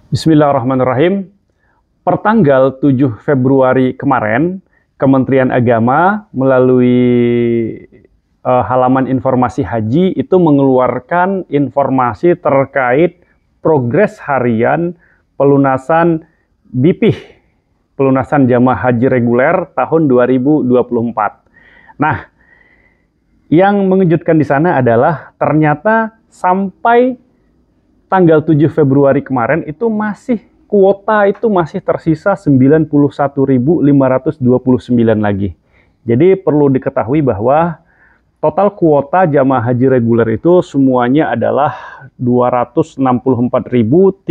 Bismillahirrahmanirrahim. Pertanggal 7 Februari kemarin, Kementerian Agama melalui halaman informasi haji itu mengeluarkan informasi terkait progres harian pelunasan BPIH, pelunasan jamaah haji reguler tahun 2024. Nah, yang mengejutkan di sana adalah ternyata sampai tanggal 7 Februari kemarin itu kuota itu masih tersisa 91.529 lagi. Jadi perlu diketahui bahwa total kuota jamaah haji reguler itu semuanya adalah 264.318.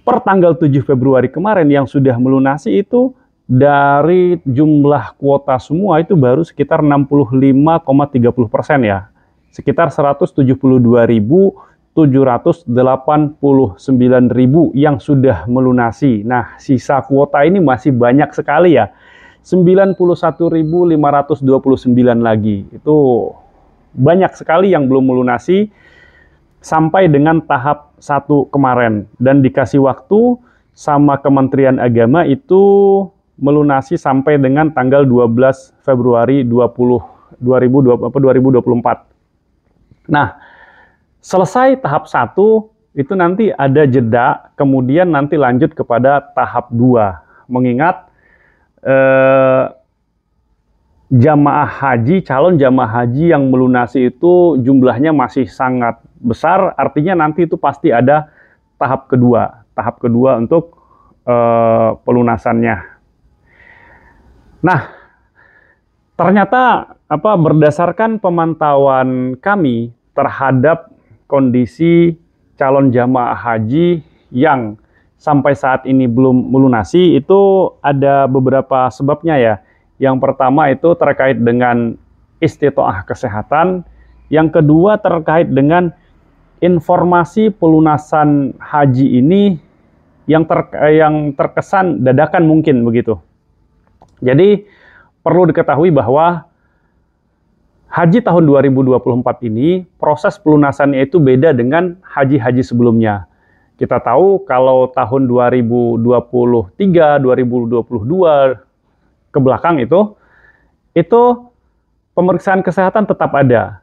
Per tanggal 7 Februari kemarin yang sudah melunasi itu dari jumlah kuota semua itu baru sekitar 65,30% ya. Sekitar 172.789.000 yang sudah melunasi. Nah, sisa kuota ini masih banyak sekali ya. 91.529 lagi. Itu banyak sekali yang belum melunasi sampai dengan tahap 1 kemarin. Dan dikasih waktu sama Kementerian Agama itu melunasi sampai dengan tanggal 12 Februari 2024. Nah, selesai tahap 1, itu nanti ada jeda, kemudian nanti lanjut kepada tahap 2. Mengingat calon jamaah haji yang melunasi itu jumlahnya masih sangat besar, artinya nanti itu pasti ada tahap kedua untuk pelunasannya. Nah, ternyata berdasarkan pemantauan kami terhadap kondisi calon jamaah haji yang sampai saat ini belum melunasi itu ada beberapa sebabnya ya. Yang pertama itu terkait dengan istitoah kesehatan, yang kedua terkait dengan informasi pelunasan haji ini yang terkesan dadakan mungkin begitu. Jadi perlu diketahui bahwa haji tahun 2024 ini proses pelunasannya itu beda dengan haji-haji sebelumnya. Kita tahu kalau tahun 2023, 2022 ke belakang itu pemeriksaan kesehatan tetap ada.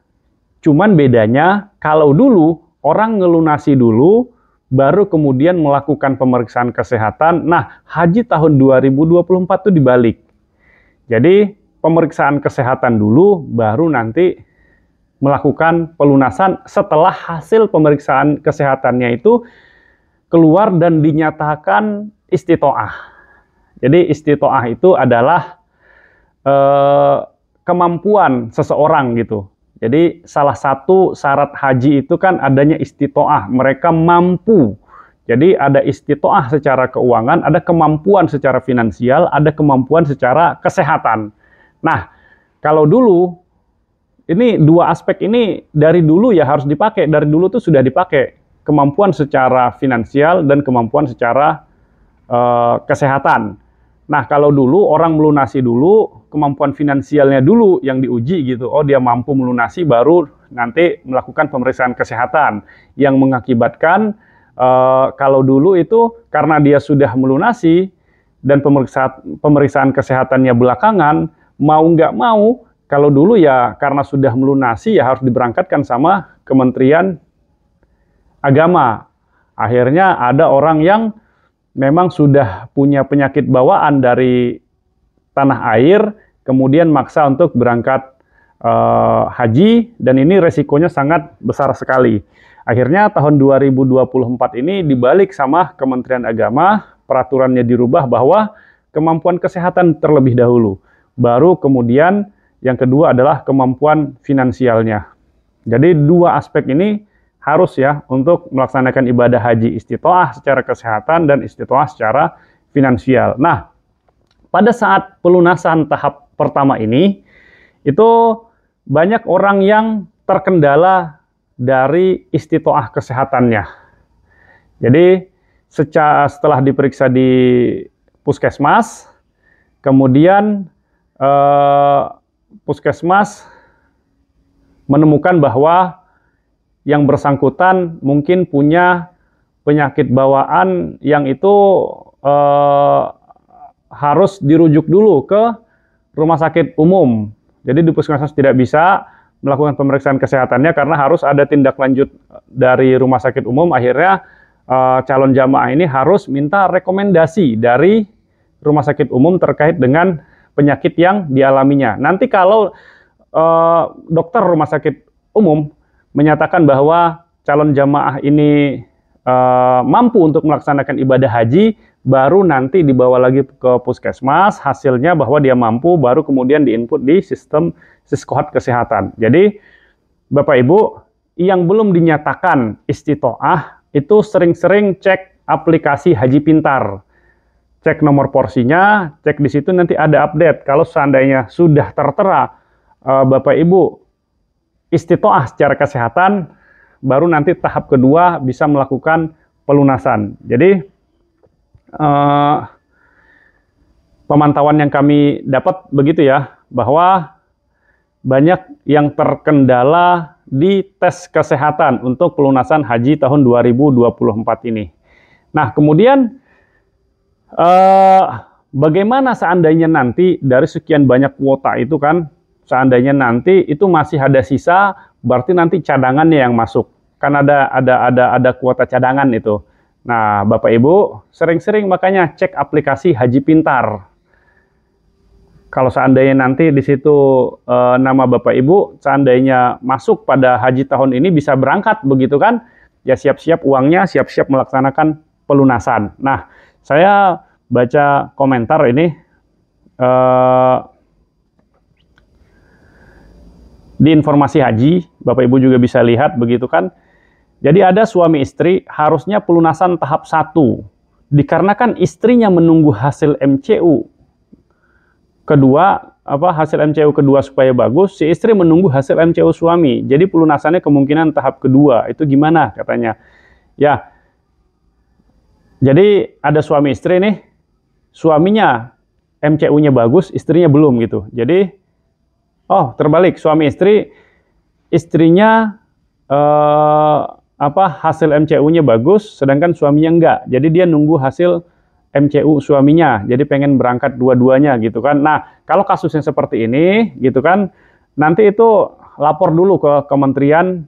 Cuman bedanya kalau dulu orang ngelunasi dulu baru kemudian melakukan pemeriksaan kesehatan. Nah, haji tahun 2024 itu dibalik. Jadi pemeriksaan kesehatan dulu, baru nanti melakukan pelunasan setelah hasil pemeriksaan kesehatannya itu keluar dan dinyatakan istitoah. Jadi istitoah itu adalah kemampuan seseorang gitu. Jadi salah satu syarat haji itu kan adanya istitoah, mereka mampu. Jadi ada istitoah secara keuangan, ada kemampuan secara finansial, ada kemampuan secara kesehatan. Nah, kalau dulu, ini dua aspek ini dari dulu ya harus dipakai. Dari dulu tuh sudah dipakai. Kemampuan secara finansial dan kemampuan secara kesehatan. Nah, kalau dulu orang melunasi dulu, kemampuan finansialnya dulu yang diuji gitu. Oh, dia mampu melunasi baru nanti melakukan pemeriksaan kesehatan. Yang mengakibatkan kalau dulu itu karena dia sudah melunasi dan pemeriksaan kesehatannya belakangan, mau nggak mau, kalau dulu ya karena sudah melunasi ya harus diberangkatkan sama Kementerian Agama. Akhirnya ada orang yang memang sudah punya penyakit bawaan dari tanah air, kemudian maksa untuk berangkat haji, dan ini resikonya sangat besar sekali. Akhirnya tahun 2024 ini dibalik sama Kementerian Agama, peraturannya dirubah bahwa kemampuan kesehatan terlebih dahulu. Baru kemudian yang kedua adalah kemampuan finansialnya. Jadi dua aspek ini harus ya untuk melaksanakan ibadah haji, istitoah secara kesehatan dan istitoah secara finansial. Nah, pada saat pelunasan tahap pertama ini, itu banyak orang yang terkendala dari istitoah kesehatannya. Jadi setelah diperiksa di puskesmas, kemudian puskesmas menemukan bahwa yang bersangkutan mungkin punya penyakit bawaan yang itu harus dirujuk dulu ke rumah sakit umum. Jadi di puskesmas tidak bisa melakukan pemeriksaan kesehatannya karena harus ada tindak lanjut dari rumah sakit umum. Akhirnya calon jamaah ini harus minta rekomendasi dari rumah sakit umum terkait dengan penyakit yang dialaminya. Nanti kalau dokter rumah sakit umum menyatakan bahwa calon jamaah ini mampu untuk melaksanakan ibadah haji, baru nanti dibawa lagi ke puskesmas, hasilnya bahwa dia mampu, baru kemudian diinput di sistem Siskohat kesehatan. Jadi Bapak Ibu yang belum dinyatakan istitoah itu sering-sering cek aplikasi Haji Pintar. Cek nomor porsinya, cek di situ nanti ada update. Kalau seandainya sudah tertera Bapak Ibu istitoah secara kesehatan, baru nanti tahap kedua bisa melakukan pelunasan. Jadi pemantauan yang kami dapat begitu ya, bahwa banyak yang terkendala di tes kesehatan untuk pelunasan haji tahun 2024 ini. Nah, kemudian bagaimana seandainya nanti dari sekian banyak kuota itu kan, seandainya nanti itu masih ada sisa, berarti nanti cadangannya yang masuk. Kan ada kuota cadangan itu. Nah, Bapak Ibu sering-sering makanya cek aplikasi Haji Pintar. Kalau seandainya nanti di situ nama Bapak Ibu seandainya masuk pada haji tahun ini bisa berangkat begitu kan? Ya siap-siap uangnya, siap-siap melaksanakan pelunasan. Nah, saya baca komentar ini di informasi haji, Bapak Ibu juga bisa lihat begitu kan. Jadi ada suami istri harusnya pelunasan tahap 1. Dikarenakan istrinya menunggu hasil MCU kedua, hasil MCU kedua supaya bagus, si istri menunggu hasil MCU suami. Jadi pelunasannya kemungkinan tahap kedua. Itu gimana katanya? Ya. Jadi ada suami istri nih, suaminya MCU-nya bagus, istrinya belum gitu. Jadi terbalik, suami istri, istrinya hasil MCU-nya bagus, sedangkan suaminya enggak. Jadi dia nunggu hasil MCU suaminya, jadi pengen berangkat dua-duanya gitu kan. Nah, kalau kasusnya seperti ini gitu kan, nanti itu lapor dulu ke Kementerian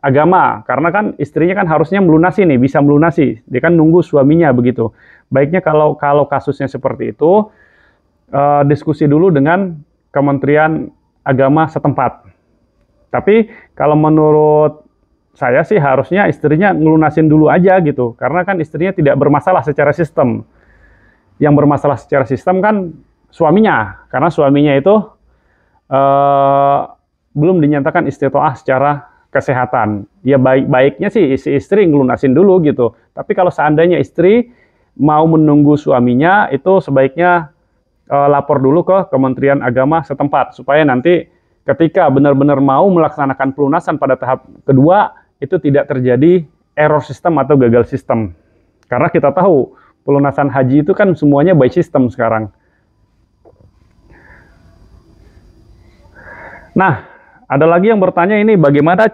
Agama, karena kan istrinya kan harusnya melunasi nih, bisa melunasi. Dia kan nunggu suaminya begitu. Baiknya kalau kasusnya seperti itu, diskusi dulu dengan Kementerian Agama setempat. Tapi kalau menurut saya sih harusnya istrinya ngelunasin dulu aja gitu. Karena kan istrinya tidak bermasalah secara sistem. Yang bermasalah secara sistem kan suaminya. Karena suaminya itu belum dinyatakan istitoah secara kesehatan. Ya baiknya sih si istri ngelunasin dulu gitu. Tapi kalau seandainya istri mau menunggu suaminya, itu sebaiknya lapor dulu ke Kementerian Agama setempat, supaya nanti ketika benar-benar mau melaksanakan pelunasan pada tahap kedua, itu tidak terjadi error sistem atau gagal sistem. Karena kita tahu pelunasan haji itu kan semuanya by system sekarang. Nah, ada lagi yang bertanya ini, bagaimana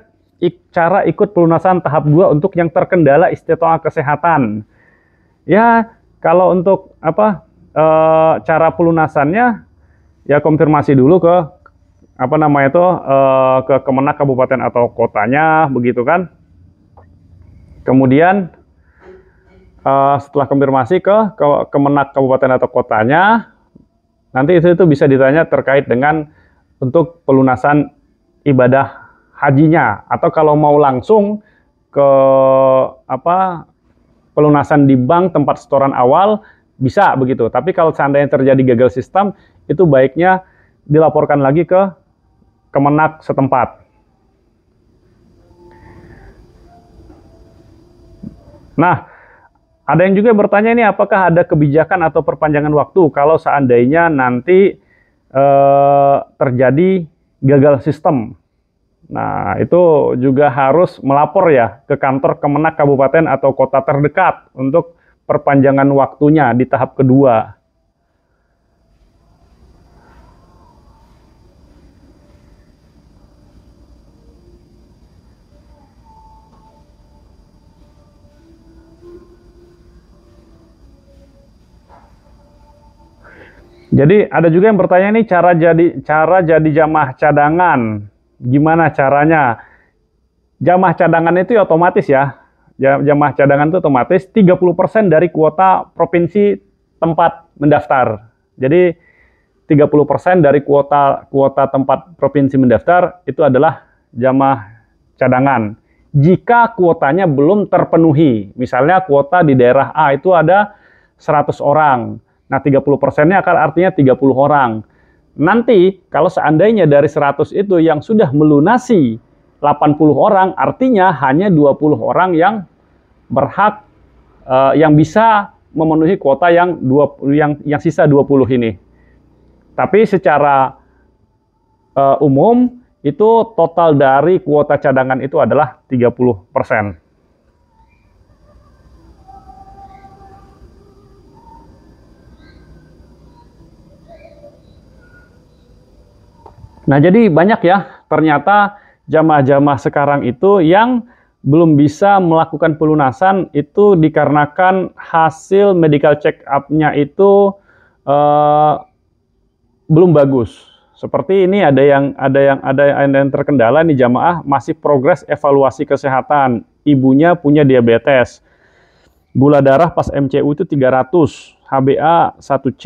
cara ikut pelunasan tahap 2 untuk yang terkendala istitoah kesehatan? Ya, kalau untuk cara pelunasannya, ya konfirmasi dulu ke ke Kemenak kabupaten atau kotanya begitu kan. Kemudian setelah konfirmasi ke Kemenak kabupaten atau kotanya, nanti itu bisa ditanya terkait dengan untuk pelunasan ibadah hajinya, atau kalau mau langsung ke pelunasan di bank tempat setoran awal bisa begitu. Tapi kalau seandainya terjadi gagal sistem, itu baiknya dilaporkan lagi ke Kemenak setempat. Nah, ada yang juga bertanya ini, apakah ada kebijakan atau perpanjangan waktu kalau seandainya nanti terjadi gagal sistem. Nah, itu juga harus melapor ya ke kantor Kemenak kabupaten atau kota terdekat untuk perpanjangan waktunya di tahap kedua. Jadi ada juga yang bertanya nih cara jadi jamaah cadangan. Gimana caranya? Jamaah cadangan itu ya otomatis ya. Jamaah cadangan itu otomatis 30% dari kuota provinsi tempat mendaftar. Jadi 30% dari kuota tempat provinsi mendaftar itu adalah jamaah cadangan. Jika kuotanya belum terpenuhi, misalnya kuota di daerah A itu ada 100 orang. Nah, 30%-nya akan artinya 30 orang. Nanti kalau seandainya dari 100 itu yang sudah melunasi 80 orang, artinya hanya 20 orang yang berhak yang bisa memenuhi kuota yang sisa 20 ini. Tapi secara umum itu total dari kuota cadangan itu adalah 30%. Nah, jadi banyak ya ternyata jamaah-jamaah sekarang itu yang belum bisa melakukan pelunasan itu dikarenakan hasil medical check up-nya itu belum bagus. Seperti ini ada yang terkendala nih jamaah masih progres evaluasi kesehatan. Ibunya punya diabetes. Gula darah pas MCU itu 300, HbA 1C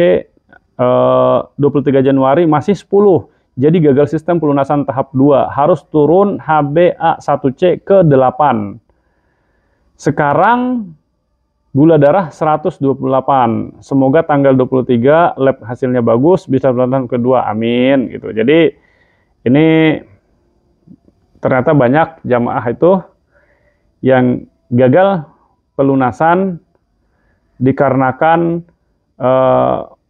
23 Januari masih 10. Jadi gagal sistem pelunasan tahap 2, harus turun HbA1c ke 8. Sekarang gula darah 128. Semoga tanggal 23 lab hasilnya bagus, bisa pelunasan kedua. Amin gitu. Jadi ini ternyata banyak jamaah itu yang gagal pelunasan dikarenakan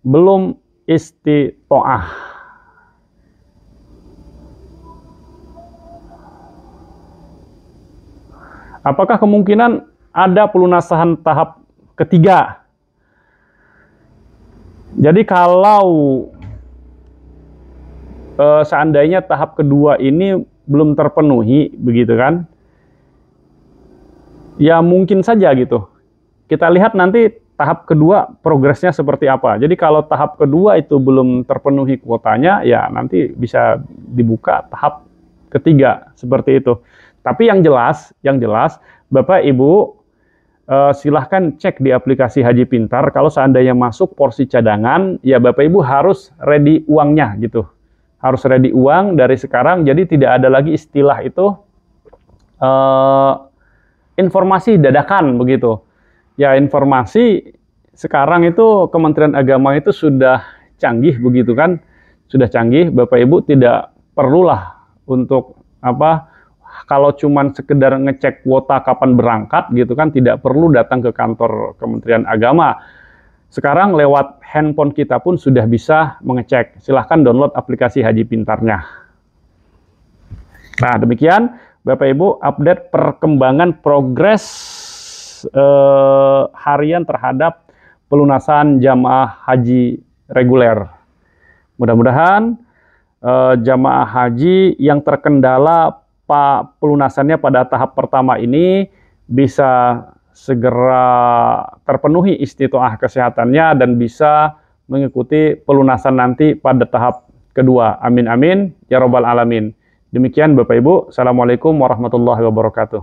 belum istitoah. Apakah kemungkinan ada pelunasan tahap ketiga? Jadi kalau seandainya tahap kedua ini belum terpenuhi, begitu kan? Ya mungkin saja gitu. Kita lihat nanti tahap kedua progresnya seperti apa. Jadi kalau tahap kedua itu belum terpenuhi kuotanya, ya nanti bisa dibuka tahap ketiga seperti itu. Tapi yang jelas Bapak Ibu silahkan cek di aplikasi Haji Pintar. Kalau seandainya masuk porsi cadangan, ya Bapak Ibu harus ready uangnya gitu. Harus ready uang dari sekarang. Jadi tidak ada lagi istilah itu informasi dadakan begitu. Ya informasi sekarang itu Kementerian Agama itu sudah canggih begitu kan. Sudah canggih, Bapak Ibu tidak perlulah untuk kalau cuman sekedar ngecek kuota kapan berangkat gitu kan, tidak perlu datang ke kantor Kementerian Agama. Sekarang lewat handphone kita pun sudah bisa mengecek. Silahkan download aplikasi Haji Pintarnya. Nah demikian Bapak Ibu update perkembangan progres harian terhadap pelunasan jamaah haji reguler. Mudah-mudahan jamaah haji yang terkendala pelunasannya pada tahap pertama ini bisa segera terpenuhi istitoah kesehatannya dan bisa mengikuti pelunasan nanti pada tahap kedua. Amin amin ya robbal alamin. Demikian Bapak Ibu. Assalamualaikum warahmatullahi wabarakatuh.